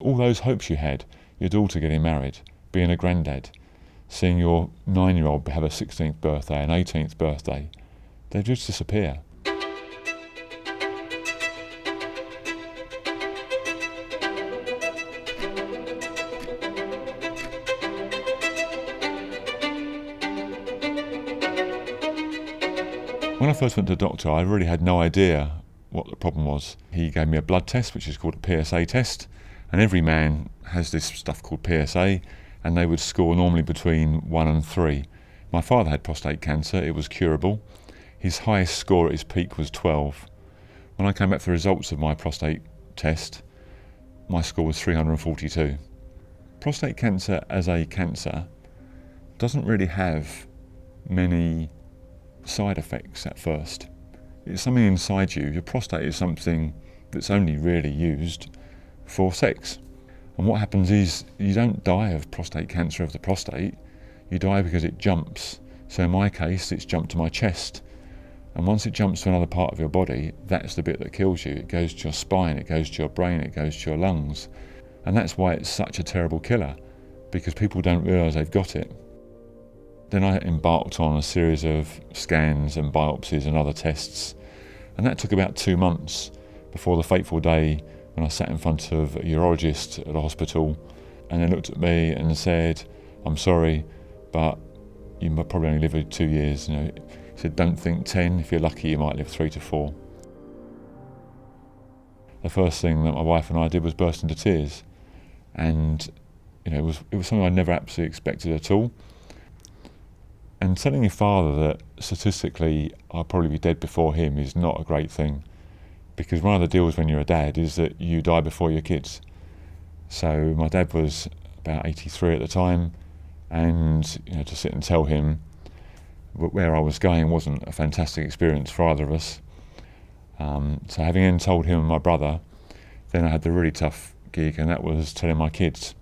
All those hopes you had, your daughter getting married, being a granddad, seeing your 9-year-old have a 16th birthday, an 18th birthday, they just disappear. When I first went to the doctor, I really had no idea what the problem was. He gave me a blood test, which is called a PSA test, and every man has this stuff called PSA, and they would score normally between 1 and 3. My father had prostate cancer, it was curable. His highest score at his peak was 12. When I came back for the results of my prostate test, my score was 342. Prostate cancer as a cancer doesn't really have many side effects at first. It's something inside you. Your prostate is something that's only really used for sex. And what happens is you don't die of prostate cancer of the prostate, you die because it jumps. So in my case, it's jumped to my chest. And once it jumps to another part of your body, that's the bit that kills you. It goes to your spine, it goes to your brain, it goes to your lungs. And that's why it's such a terrible killer, because people don't realise they've got it. Then I embarked on a series of scans and biopsies and other tests, and that took about 2 months before the fateful day when I sat in front of a urologist at a hospital, and they looked at me and said, "I'm sorry, but you might probably only live for 2 years." He said, "Don't think 10, if you're lucky you might live 3 to 4. The first thing that my wife and I did was burst into tears, and it was something I never absolutely expected at all. And telling your father that statistically I'll probably be dead before him is not a great thing, because one of the deals when you're a dad is that you die before your kids. So my dad was about 83 at the time, and to sit and tell him where I was going wasn't a fantastic experience for either of us. So having then told him and my brother, then I had the really tough gig, and that was telling my kids.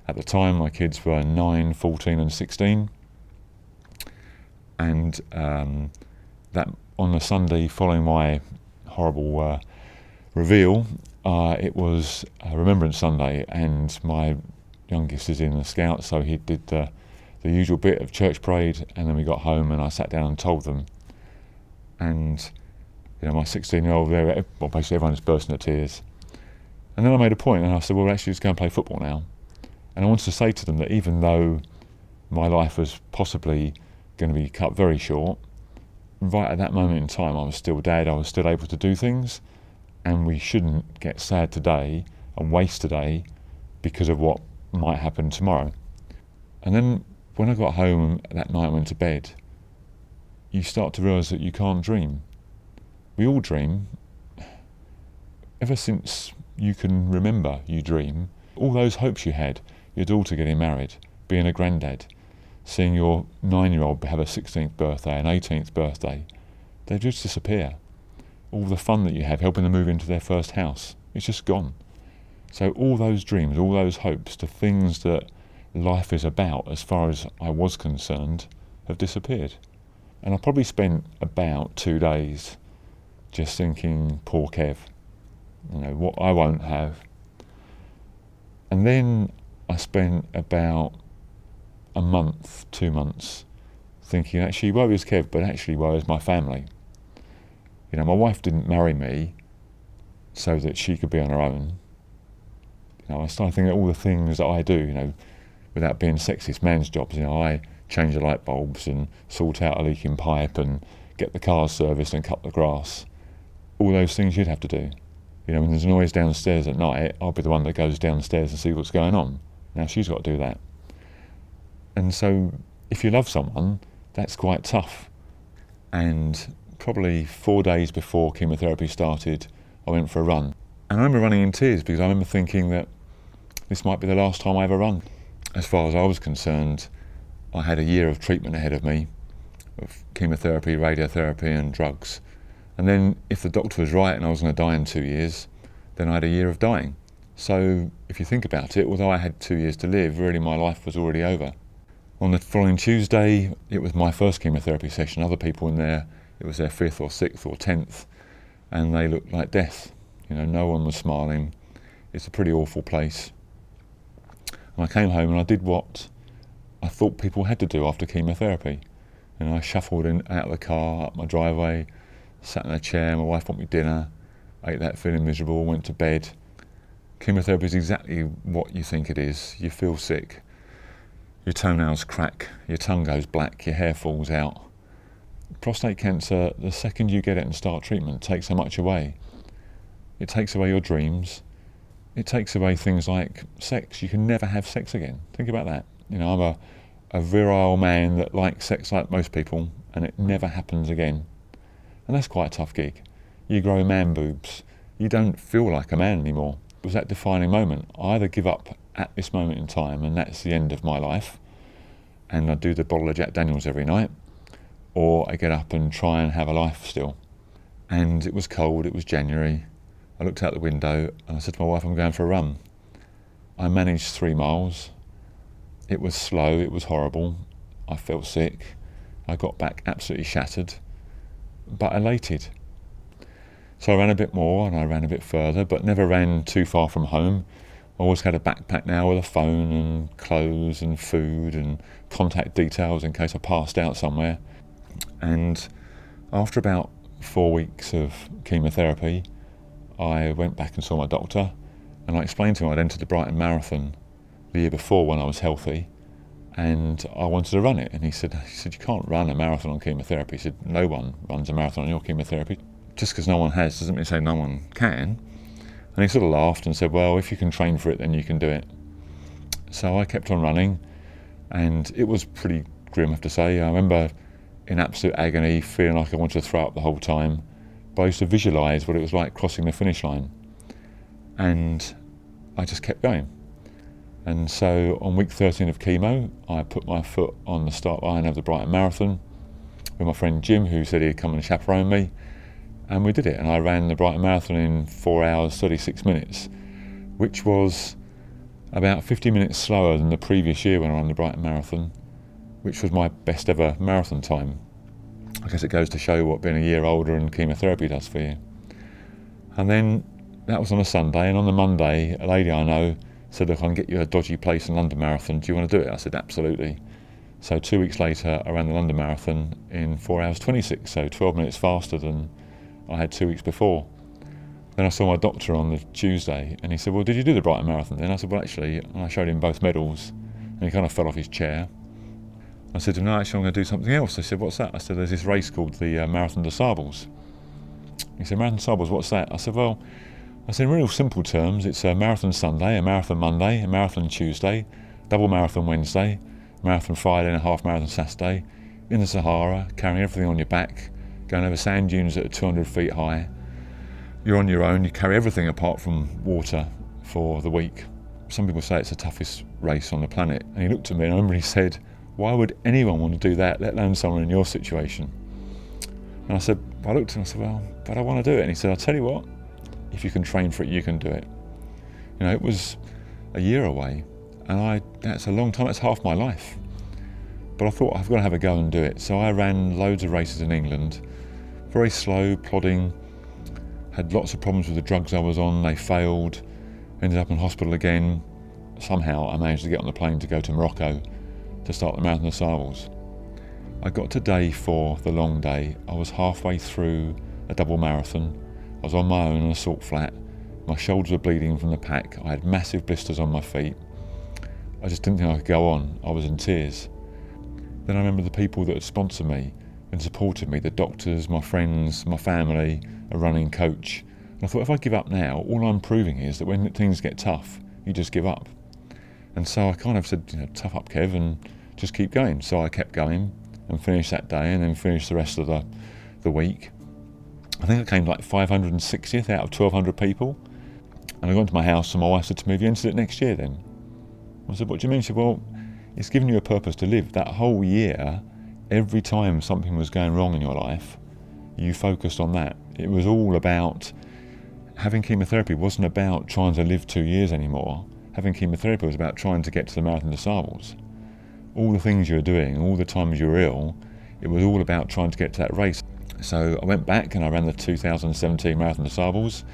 At the time my kids were 9, 14 and 16. And that on the Sunday following my horrible reveal, it was a Remembrance Sunday, and my youngest is in the Scouts, so he did the usual bit of church parade, and then we got home and I sat down and told them. And my 16-year-old there, basically everyone just burst into tears. And then I made a point and I said, well, actually, let's go and play football now. And I wanted to say to them that even though my life was possibly going to be cut very short, right at that moment in time I was still dad, I was still able to do things, and we shouldn't get sad today and waste today because of what might happen tomorrow. And then when I got home that night and went to bed, you start to realise that you can't dream. We all dream. Ever since you can remember, you dream. All those hopes you had, your daughter getting married, being a granddad, seeing your 9-year-old have a 16th birthday, an 18th birthday, they just disappear. All the fun that you had helping them move into their first house, it's just gone. So all those dreams, all those hopes, the things that life is about, as far as I was concerned, have disappeared. And I probably spent about 2 days just thinking, poor Kev, what I won't have. And then I spent about a month, 2 months, thinking actually woe is Kev, but actually woe is my family. My wife didn't marry me so that she could be on her own. I started thinking of all the things that I do, without being sexist, man's jobs. I change the light bulbs and sort out a leaking pipe and get the car serviced and cut the grass. All those things you'd have to do. When there's noise downstairs at night, I'll be the one that goes downstairs and see what's going on. Now she's got to do that. And so if you love someone, that's quite tough. And probably 4 days before chemotherapy started, I went for a run. And I remember running in tears because I remember thinking that this might be the last time I ever run. As far as I was concerned, I had a year of treatment ahead of me, of chemotherapy, radiotherapy and drugs. And then if the doctor was right and I was going to die in 2 years, then I had a year of dying. So if you think about it, although I had 2 years to live, really my life was already over. On the following Tuesday, it was my first chemotherapy session. Other people in there, it was their 5th or 6th or 10th, and they looked like death. No one was smiling. It's a pretty awful place. And I came home and I did what I thought people had to do after chemotherapy. And I shuffled out of the car, up my driveway, sat in a chair, my wife bought me dinner, ate that feeling miserable, went to bed. Chemotherapy is exactly what you think it is. You feel sick, your toenails crack, your tongue goes black, your hair falls out. Prostate cancer, the second you get it and start treatment, takes so much away. It takes away your dreams. It takes away things like sex. You can never have sex again. Think about that. I'm a virile man that likes sex like most people, and it never happens again. And that's quite a tough gig. You grow man boobs. You don't feel like a man anymore. It was that defining moment. I either give up at this moment in time, and that's the end of my life, and I do the bottle of Jack Daniels every night, or I get up and try and have a life still. And it was cold, it was January. I looked out the window and I said to my wife, I'm going for a run. I managed 3 miles. It was slow, it was horrible. I felt sick. I got back absolutely shattered, but elated. So I ran a bit more and I ran a bit further, but never ran too far from home. I always had a backpack now with a phone and clothes and food and contact details in case I passed out somewhere. And after about 4 weeks of chemotherapy, I went back and saw my doctor, and I explained to him I'd entered the Brighton Marathon the year before when I was healthy, and I wanted to run it. And he said, you can't run a marathon on chemotherapy. He said, no one runs a marathon on your chemotherapy. Just because no one has doesn't mean to say no one can. And he sort of laughed and said, well, if you can train for it, then you can do it. So I kept on running, and it was pretty grim, I have to say. I remember in absolute agony, feeling like I wanted to throw up the whole time. But I used to visualise what it was like crossing the finish line. And I just kept going. And so on week 13 of chemo, I put my foot on the start line of the Brighton Marathon with my friend Jim, who said he'd come and chaperone me. And we did it. And I ran the Brighton Marathon in 4 hours, 36 minutes, which was about 50 minutes slower than the previous year when I ran the Brighton Marathon, which was my best ever marathon time. I guess it goes to show what being a year older and chemotherapy does for you. And then that was on a Sunday, and on the Monday, a lady I know said, look, I can get you a dodgy place in London Marathon. Do you want to do it? I said, absolutely. So 2 weeks later, I ran the London Marathon in 4 hours 26, so 12 minutes faster than I had 2 weeks before. Then I saw my doctor on the Tuesday, and he said, well, did you do the Brighton Marathon then? I said, well, actually, and I showed him both medals, and he kind of fell off his chair. I said to him, no, actually, I'm going to do something else. I said, what's that? I said, there's this race called the Marathon des Sables. He said, Marathon des Sables, what's that? I said, well, in real simple terms, it's a marathon Sunday, a marathon Monday, a marathon Tuesday, double marathon Wednesday, marathon Friday and a half marathon Saturday, in the Sahara, carrying everything on your back, going over sand dunes that are 200 feet high. You're on your own, you carry everything apart from water for the week. Some people say it's the toughest race on the planet. And he looked at me and I remember he said, why would anyone want to do that, let alone someone in your situation? And I looked at him and I said, well, but I want to do it. And he said, I'll tell you what, if you can train for it, you can do it. It was a year away, and that's a long time, that's half my life. But I thought, I've got to have a go and do it. So I ran loads of races in England, very slow, plodding, had lots of problems with the drugs I was on, they failed, ended up in hospital again. Somehow I managed to get on the plane to go to Morocco to start the Marathon des Sables. I got to day 4, the long day. I was halfway through a double marathon. I was on my own on a salt flat. My shoulders were bleeding from the pack. I had massive blisters on my feet. I just didn't think I could go on. I was in tears. Then I remember the people that had sponsored me and supported me, the doctors, my friends, my family, a running coach. And I thought, if I give up now, all I'm proving is that when things get tough, you just give up. And so I kind of said, tough up, Kev, and just keep going. So I kept going and finished that day and then finished the rest of the week. I think I came like 560th out of 1,200 people. And I got into my house and my wife said to me, have you entered it next year then? I said, what do you mean? She said, well, it's given you a purpose to live. That whole year, every time something was going wrong in your life, you focused on that. It was all about, having chemotherapy wasn't about trying to live 2 years anymore. Having chemotherapy was about trying to get to the Marathon des Sables. All the things you were doing, all the times you were ill, it was all about trying to get to that race. So I went back and I ran the 2017 Marathon des Sables.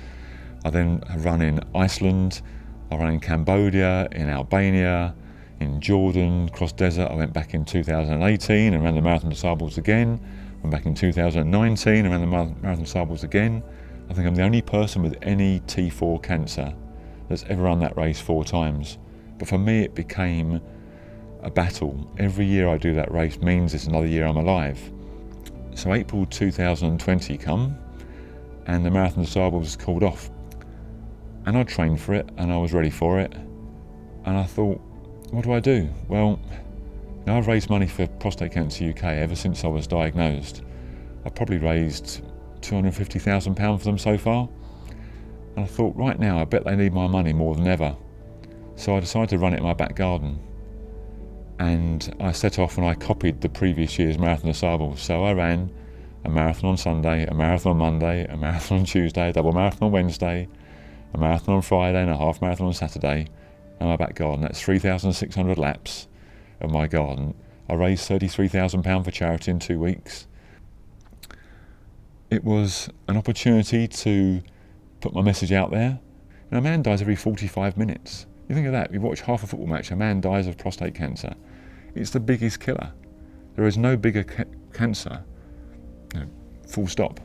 I then have run in Iceland, I ran in Cambodia, in Albania, in Jordan, cross desert. I went back in 2018 and ran the Marathon des Sables again. Went back in 2019 and ran the Marathon des Sables again. I think I'm the only person with any T4 cancer that's ever run that race 4 times. But for me, it became a battle. Every year I do that race means it's another year I'm alive. So April 2020 come, and the Marathon des Sables was called off. And I trained for it, and I was ready for it. And I thought, what do I do? Well, now I've raised money for Prostate Cancer UK ever since I was diagnosed. I've probably raised £250,000 for them so far. And I thought, right now, I bet they need my money more than ever. So I decided to run it in my back garden. And I set off and I copied the previous year's Marathon des Sables. So I ran a marathon on Sunday, a marathon on Monday, a marathon on Tuesday, a double marathon on Wednesday, a marathon on Friday and a half marathon on Saturday in my back garden. That's 3,600 laps of my garden. I raised £33,000 for charity in 2 weeks. It was an opportunity to put my message out there. A man dies every 45 minutes. You think of that, you watch half a football match, a man dies of prostate cancer. It's the biggest killer. There is no bigger cancer, full stop.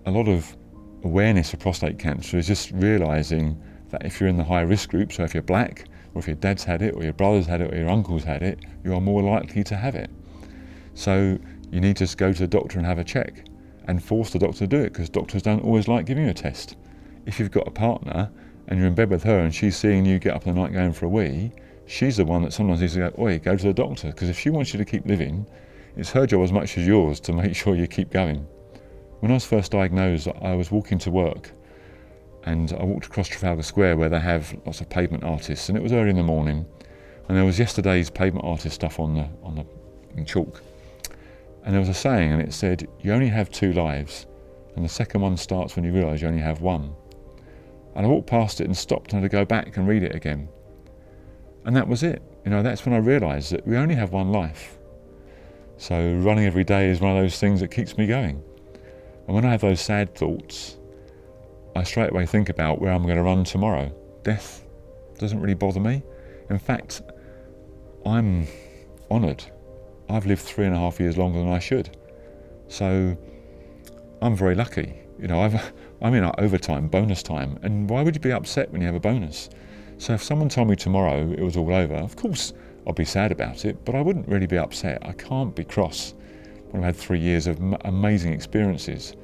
A lot of awareness of prostate cancer is just realising that if you're in the high risk group, so if you're black, or if your dad's had it, or your brother's had it, or your uncle's had it, you are more likely to have it. So you need to just go to the doctor and have a check and force the doctor to do it, because doctors don't always like giving you a test. If you've got a partner and you're in bed with her and she's seeing you get up in the night going for a wee, she's the one that sometimes needs to go, oi, go to the doctor, because if she wants you to keep living, it's her job as much as yours to make sure you keep going. When I was first diagnosed, I was walking to work and I walked across Trafalgar Square where they have lots of pavement artists, and it was early in the morning and there was yesterday's pavement artist stuff in chalk, and there was a saying and it said, you only have 2 lives and the second one starts when you realise you only have one. And I walked past it and stopped and had to go back and read it again. And that was it. That's when I realised that we only have one life. So running every day is one of those things that keeps me going. And when I have those sad thoughts, I straight away think about where I'm going to run tomorrow. Death doesn't really bother me. In fact, I'm honoured. I've lived 3.5 years longer than I should. So I'm very lucky. I'm in overtime, bonus time, and why would you be upset when you have a bonus? So if someone told me tomorrow it was all over, of course I'd be sad about it, but I wouldn't really be upset. I can't be cross when I've had 3 years of amazing experiences.